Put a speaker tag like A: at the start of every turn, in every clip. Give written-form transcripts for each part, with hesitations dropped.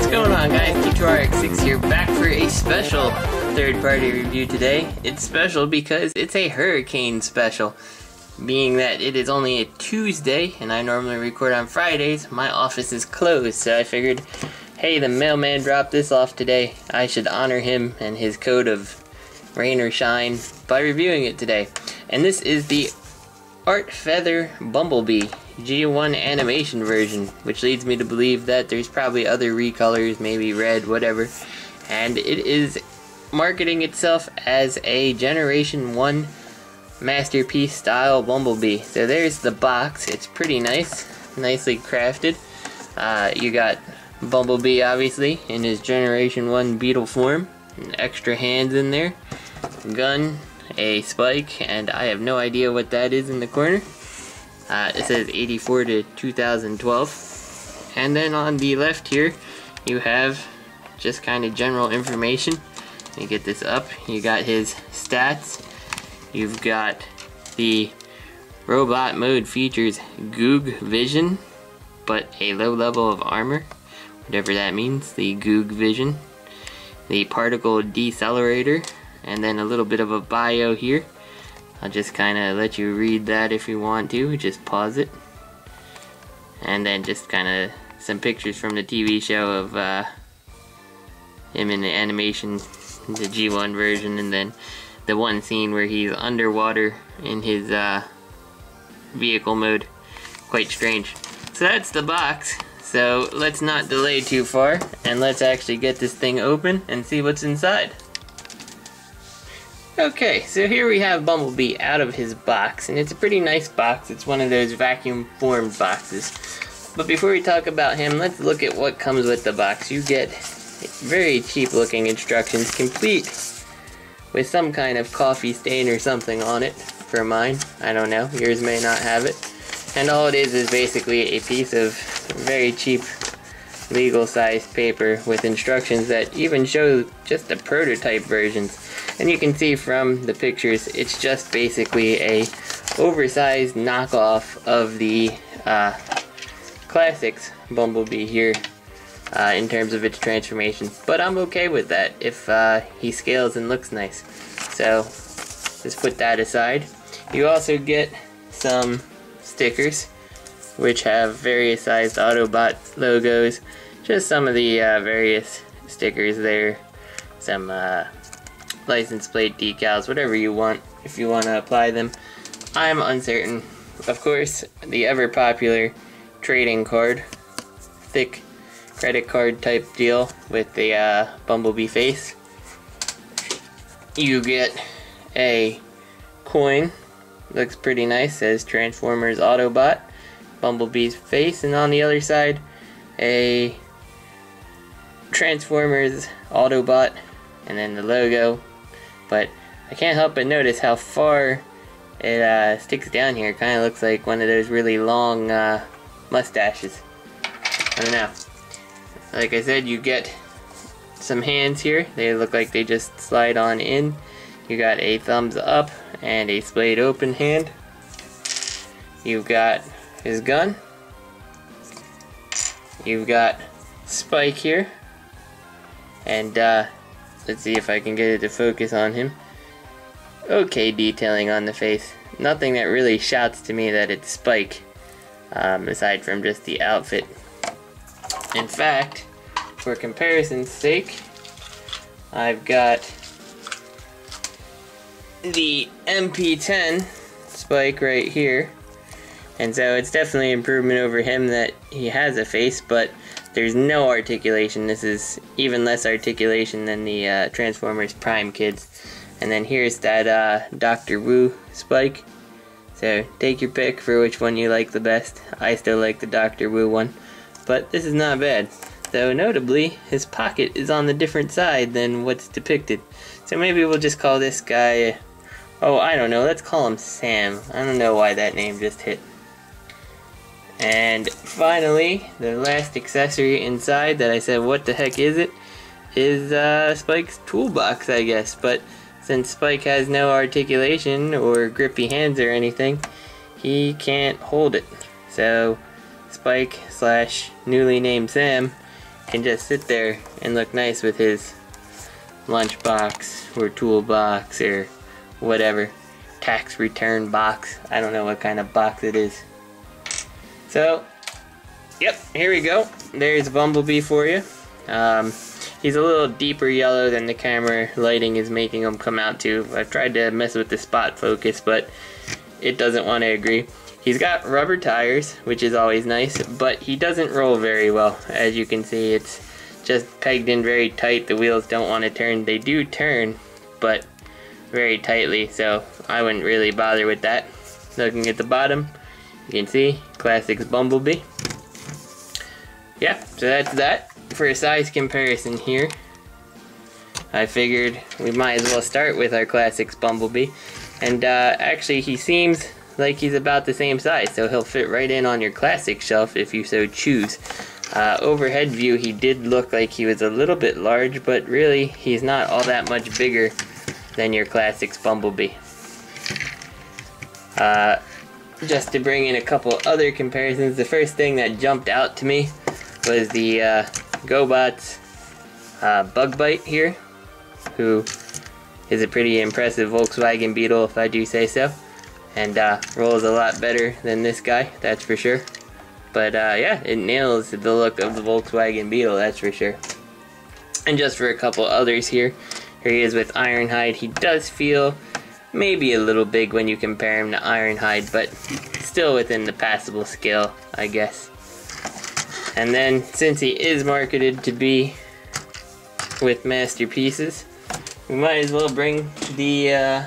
A: What's going on, guys? T2RX6 here, back for a special third-party review today. It's special because it's a hurricane special. Being that it is only a Tuesday, and I normally record on Fridays, my office is closed, so I figured, hey, the mailman dropped this off today. I should honor him and his code of rain or shine by reviewing it today. And this is the Art Feather Bumblebee G1 animation version, which leads me to believe that there's probably other recolors, maybe red, whatever, and it is marketing itself as a Generation 1 masterpiece style Bumblebee. So there's the box. It's pretty nice, nicely crafted. You got Bumblebee obviously in his Generation 1 beetle form, and extra hands in there, gun, a spike, and I have no idea what that is in the corner. It says 84 to 2012. And then on the left here, you have just kind of general information. Let me get this up. You got his stats. You've got the robot mode features Goog Vision, but a low level of armor, whatever that means, the Goog Vision. The particle decelerator, and then a little bit of a bio here. I'll just kind of let you read that if you want to, just pause it. And then just kind of some pictures from the TV show of him in the animation, the G1 version, and then the one scene where he's underwater in his vehicle mode. Quite strange. So that's the box. So let's not delay too far, and let's actually get this thing open and see what's inside. Okay, so here we have Bumblebee out of his box, and it's a pretty nice box. It's one of those vacuum formed boxes. But before we talk about him, let's look at what comes with the box. You get very cheap looking instructions, complete with some kind of coffee stain or something on it. For mine, I don't know, yours may not have it. And all it is basically a piece of very cheap legal sized paper with instructions that even show just the prototype versions. And you can see from the pictures, it's just basically a oversized knockoff of the classics Bumblebee here in terms of its transformation. But I'm okay with that if he scales and looks nice. So just put that aside. You also get some stickers which have various sized Autobot logos. Just some of the various stickers there. Some license plate decals, whatever you want, if you want to apply them. I'm uncertain. Of course, the ever popular trading card, thick credit card type deal with the Bumblebee face. You get a coin, looks pretty nice, says Transformers Autobot, Bumblebee's face, and on the other side a Transformers Autobot, and then the logo. But I can't help but notice how far it sticks down here. It kind of looks like one of those really long mustaches. I don't know. Like I said, you get some hands here. They look like they just slide on in. You got a thumbs up and a splayed open hand. You've got his gun. You've got Spike here. And let's see if I can get it to focus on him. Okay detailing on the face. Nothing that really shouts to me that it's Spike, aside from just the outfit. In fact, for comparison's sake, I've got the MP10 Spike right here. And so it's definitely an improvement over him that he has a face, but there's no articulation. This is even less articulation than the Transformers Prime kids. And then here's that Dr. Wu Spike. So take your pick for which one you like the best. I still like the Dr. Wu one, but this is not bad. Though notably, his pocket is on the different side than what's depicted. So maybe we'll just call this guy, oh, I don't know, let's call him Sam. I don't know why that name just hit. And finally, the last accessory inside that I said, what the heck is it? Is Spike's toolbox, I guess. But since Spike has no articulation or grippy hands or anything, he can't hold it. So Spike / newly named Sam can just sit there and look nice with his lunchbox or toolbox or whatever. Tax return box. I don't know what kind of box it is. So, yep, here we go. There's Bumblebee for you. He's a little deeper yellow than the camera lighting is making him come out to. I've tried to mess with the spot focus, but it doesn't want to agree. He's got rubber tires, which is always nice, but he doesn't roll very well. As you can see, it's just pegged in very tight. The wheels don't want to turn. They do turn, but very tightly, so I wouldn't really bother with that. Looking at the bottom, you can see Classics Bumblebee. Yeah, so that's that. For a size comparison here, I figured we might as well start with our Classics Bumblebee. And actually, he seems like he's about the same size, so he'll fit right in on your Classic shelf if you so choose. Overhead view, he did look like he was a little bit large, but really, he's not all that much bigger than your Classics Bumblebee. Just to bring in a couple other comparisons, the first thing that jumped out to me was the GoBot's Bug Bite here, who is a pretty impressive Volkswagen Beetle, if I do say so, and rolls a lot better than this guy, that's for sure. But yeah, it nails the look of the Volkswagen Beetle, that's for sure. And just for a couple others here, here he is with Ironhide. He does feel maybe a little big when you compare him to Ironhide, but still within the passable scale, I guess. And then, since he is marketed to be with masterpieces, we might as well bring the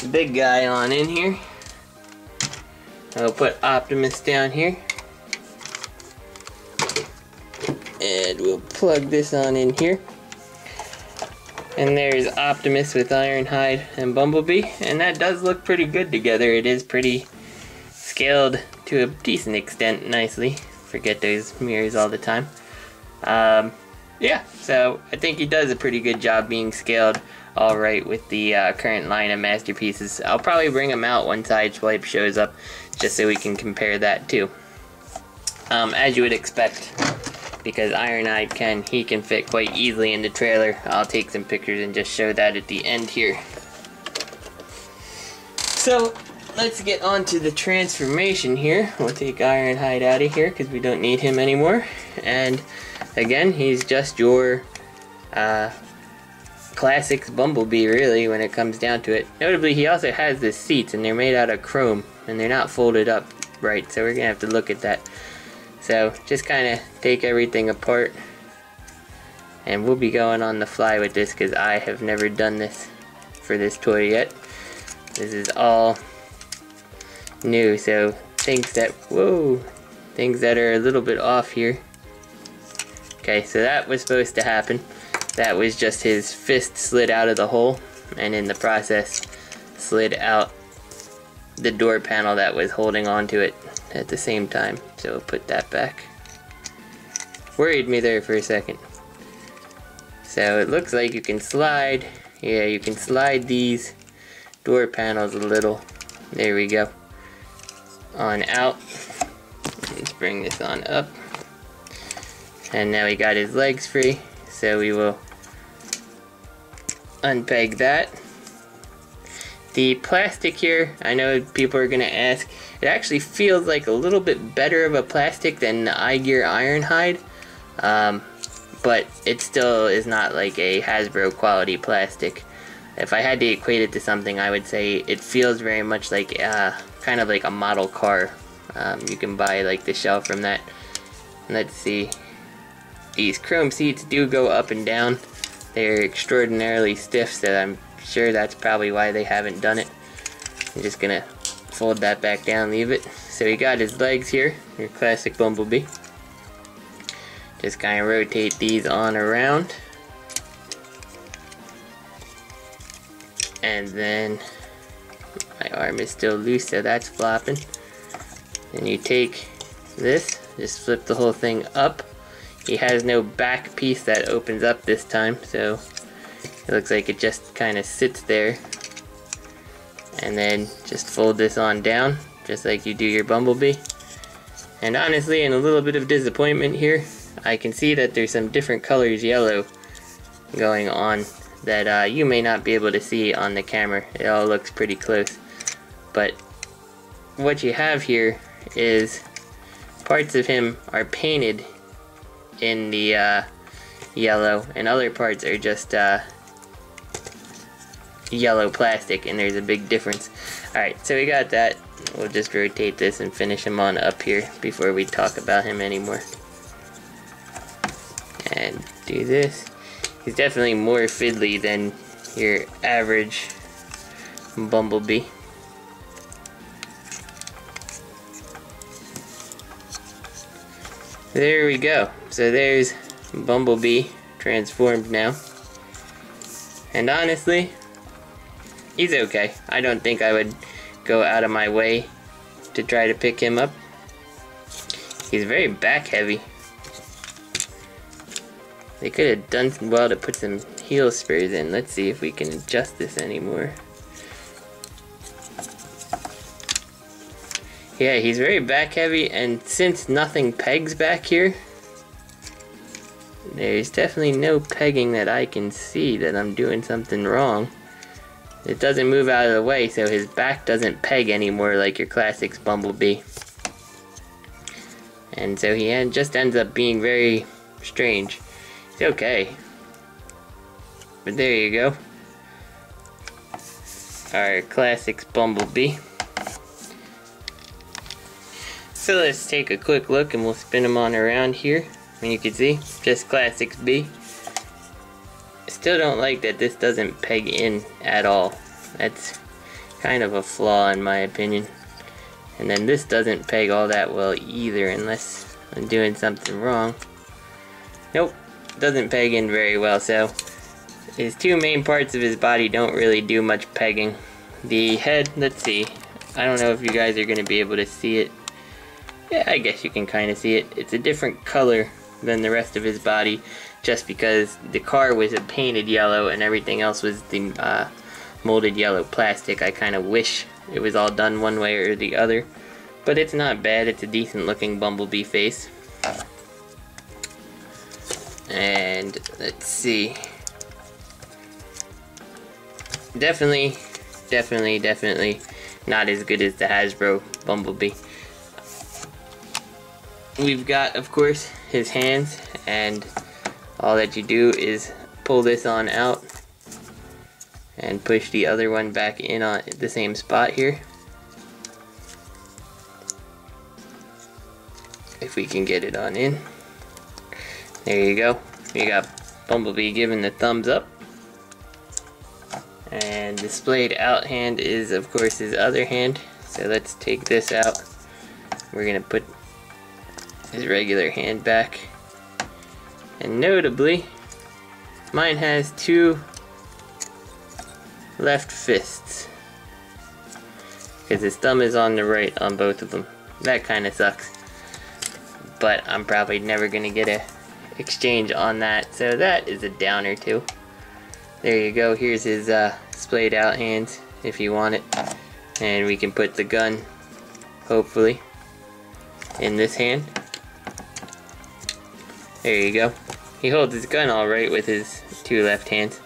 A: big guy on in here. I'll put Optimus down here. And we'll plug this on in here. And there's Optimus with Ironhide and Bumblebee, and that does look pretty good together. It is pretty scaled to a decent extent nicely. Forget those mirrors all the time. Yeah, so I think he does a pretty good job being scaled alright with the current line of masterpieces. I'll probably bring him out when Sideswipe shows up, just so we can compare that too. As you would expect, because Ironhide can fit quite easily in the trailer. I'll take some pictures and just show that at the end here. So let's get on to the transformation here. We'll take Ironhide out of here because we don't need him anymore. And again, he's just your Classics Bumblebee, really, when it comes down to it. Notably, he also has the seats, and they're made out of chrome, and they're not folded up right, so we're gonna have to look at that. So just kind of take everything apart, and we'll be going on the fly with this because I have never done this for this toy yet. This is all new, so things that are a little bit off here. Okay, so that was supposed to happen. That was just his fist slid out of the hole, and in the process slid out the door panel that was holding onto it at the same time. So we'll put that back. Worried me there for a second. So it looks like you can slide, yeah, you can slide these door panels a little. There we go. On out. Let's bring this on up. And now we got his legs free, so we will unpeg that. The plastic here, I know people are gonna ask, it actually feels like a little bit better of a plastic than the iGear Ironhide, but it still is not like a Hasbro quality plastic. If I had to equate it to something, I would say it feels very much like kind of like a model car. You can buy like the shell from that. Let's see. These chrome seats do go up and down. They're extraordinarily stiff, so I'm sure that's probably why they haven't done it. I'm just gonna fold that back down, leave it. So we got his legs here, your classic Bumblebee. Just kind of rotate these on around. And then my arm is still loose, so that's flopping. Then you take this, just flip the whole thing up. He has no back piece that opens up this time, so it looks like it just kind of sits there. And then just fold this on down, just like you do your Bumblebee. And honestly, in a little bit of disappointment here, I can see that there's some different colors yellow going on that you may not be able to see on the camera. It all looks pretty close. But what you have here is parts of him are painted in the yellow, and other parts are just yellow plastic, and there's a big difference. Alright, so we got that. We'll just rotate this and finish him on up here before we talk about him anymore. And do this. He's definitely more fiddly than your average Bumblebee. There we go. So there's Bumblebee transformed now. And honestly, he's okay. I don't think I would go out of my way to try to pick him up. He's very back heavy. They could have done well to put some heel spurs in. Let's see if we can adjust this anymore. Yeah, he's very back heavy, and since nothing pegs back here, there's definitely no pegging that I can see that I'm doing something wrong. It doesn't move out of the way, so his back doesn't peg anymore like your classics Bumblebee. And so he just ends up being very strange. It's okay. But there you go. Our classics Bumblebee. So let's take a quick look and we'll spin him on around here. And you can see, just classics B. Still don't like that this doesn't peg in at all. That's kind of a flaw in my opinion. And then this doesn't peg all that well either, unless I'm doing something wrong. Nope, doesn't peg in very well. So his two main parts of his body don't really do much pegging. The head, let's see, I don't know if you guys are going to be able to see it. Yeah, I guess you can kind of see it. It's a different color than the rest of his body, just because the car was a painted yellow and everything else was the molded yellow plastic. I kind of wish it was all done one way or the other, but it's not bad. It's a decent looking Bumblebee face. And let's see, definitely not as good as the Hasbro Bumblebee. We've got, of course, his hands, and all that you do is pull this on out and push the other one back in on the same spot here. If we can get it on in. There you go. We got Bumblebee giving the thumbs up. And the splayed out hand is, of course, his other hand. So let's take this out. We're going to put his regular hand back. And notably, mine has two left fists, because his thumb is on the right on both of them. That kind of sucks, but I'm probably never gonna get a exchange on that, so that is a down or two. There you go. Here's his splayed out hands if you want it, and we can put the gun hopefully in this hand. There you go. He holds his gun alright with his two left hands.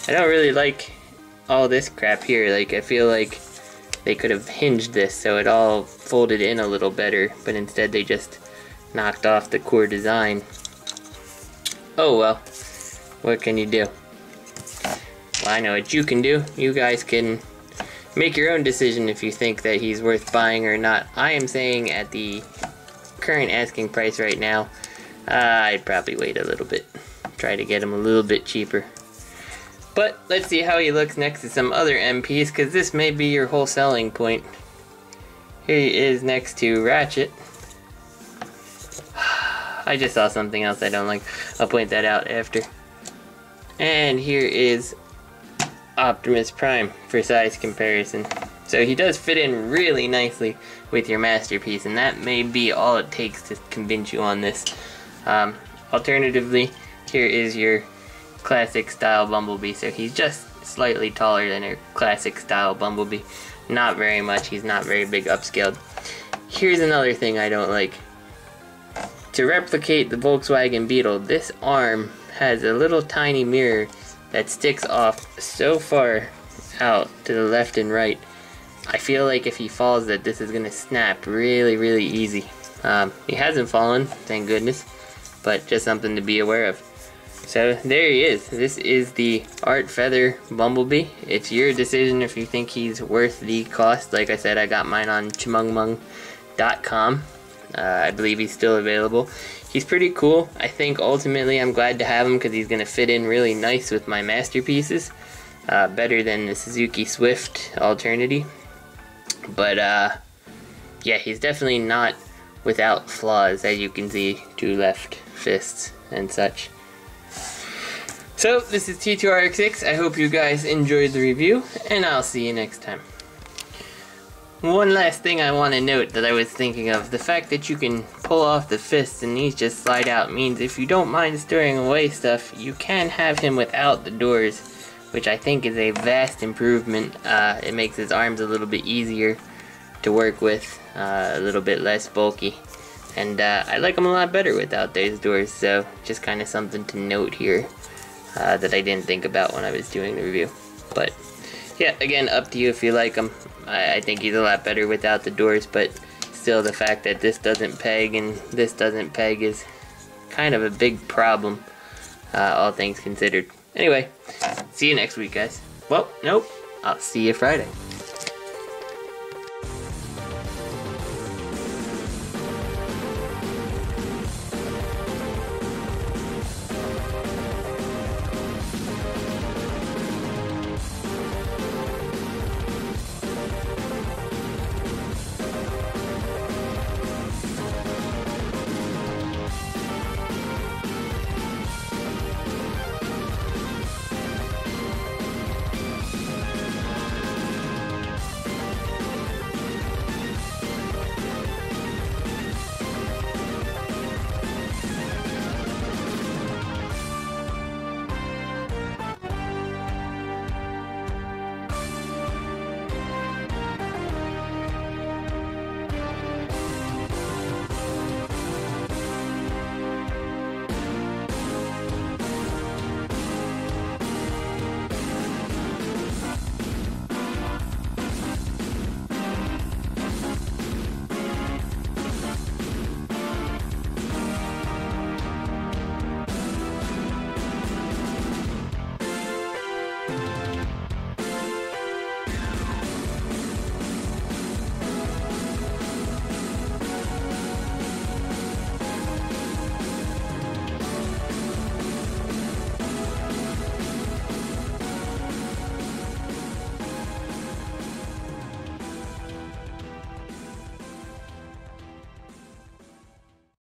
A: I don't really like all this crap here. Like, I feel like they could have hinged this so it all folded in a little better, but instead they just knocked off the core design. Oh well, what can you do? Well, I know what you can do. You guys can make your own decision if you think that he's worth buying or not. I am saying at the current asking price right now, I'd probably wait a little bit. Try to get him a little bit cheaper. But let's see how he looks next to some other MPs, because this may be your whole selling point. Here he is next to Ratchet. I just saw something else I don't like. I'll point that out after. And here is Optimus Prime for size comparison. So he does fit in really nicely with your masterpiece, and that may be all it takes to convince you on this. Alternatively, here is your classic style Bumblebee. So he's just slightly taller than a classic style Bumblebee. Not very much. He's not very big upscaled. Here's another thing I don't like. to replicate the Volkswagen Beetle, this arm has a little tiny mirror that sticks off so far out to the left and right. I feel like if he falls that this is gonna snap really easy. He hasn't fallen, thank goodness, but just something to be aware of. So there he is. This is the Art Feather Bumblebee. It's your decision if you think he's worth the cost. Like I said, I got mine on chmungmung.com. I believe he's still available. He's pretty cool. I think ultimately I'm glad to have him because he's going to fit in really nice with my masterpieces. Better than the Suzuki Swift Alternity. But yeah, he's definitely not without flaws, as you can see, 2 left fists and such. So this is T2RX6. I hope you guys enjoyed the review, and I'll see you next time. One last thing I want to note that I was thinking of, the fact that you can pull off the fists and these just slide out means if you don't mind storing away stuff, you can have him without the doors, which I think is a vast improvement. It makes his arms a little bit easier to work with, a little bit less bulky, and I like them a lot better without those doors, so just kind of something to note here that I didn't think about when I was doing the review. But yeah, again, up to you if you like him. I think he's a lot better without the doors, but still the fact that this doesn't peg and this doesn't peg is kind of a big problem, all things considered. Anyway, see you next week, guys. Well, nope, I'll see you Friday.